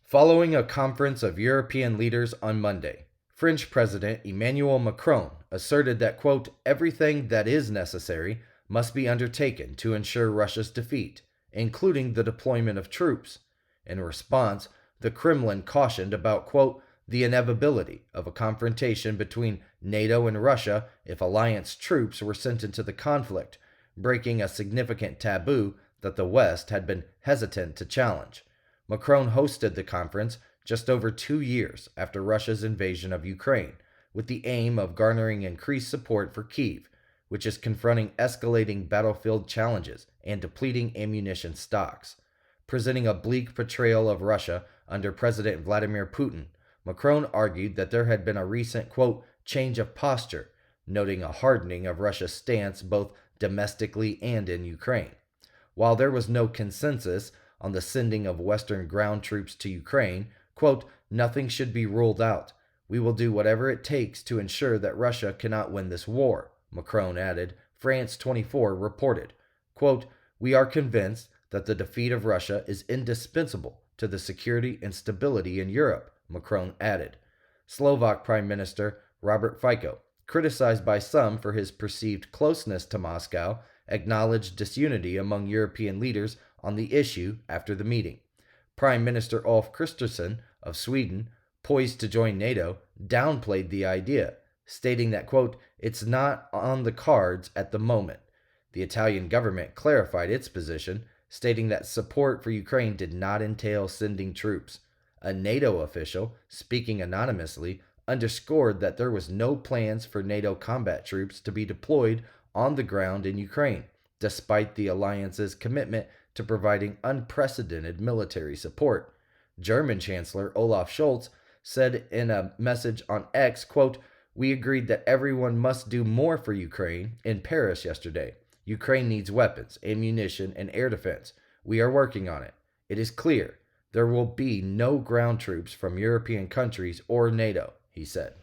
Following a conference of European leaders on Monday, French President Emmanuel Macron asserted that, quote, everything that is necessary must be undertaken to ensure Russia's defeat, including the deployment of troops. In response, the Kremlin cautioned about, quote, the inevitability of a confrontation between NATO and Russia if alliance troops were sent into the conflict, breaking a significant taboo that the West had been hesitant to challenge. Macron hosted the conference just over 2 years after Russia's invasion of Ukraine, with the aim of garnering increased support for Kyiv, which is confronting escalating battlefield challenges and depleting ammunition stocks. Presenting a bleak portrayal of Russia under President Vladimir Putin, Macron argued that there had been a recent, quote, change of posture, noting a hardening of Russia's stance both domestically and in Ukraine. While there was no consensus on the sending of Western ground troops to Ukraine, quote, nothing should be ruled out. We will do whatever it takes to ensure that Russia cannot win this war, Macron added. France 24 reported, quote, we are convinced that the defeat of Russia is indispensable to the security and stability in Europe, Macron added. Slovak Prime Minister Robert Fico, criticized by some for his perceived closeness to Moscow, acknowledged disunity among European leaders on the issue after the meeting. Prime Minister Ulf Kristersson of Sweden, poised to join NATO, downplayed the idea, stating that, quote, it's not on the cards at the moment. The Italian government clarified its position, stating that support for Ukraine did not entail sending troops. A NATO official, speaking anonymously, underscored that there was no plans for NATO combat troops to be deployed on the ground in Ukraine, despite the alliance's commitment to providing unprecedented military support. German Chancellor Olaf Scholz said in a message on X, quote, we agreed that everyone must do more for Ukraine in Paris yesterday. Ukraine needs weapons, ammunition, and air defense. We are working on it. It is clear there will be no ground troops from European countries or NATO, he said.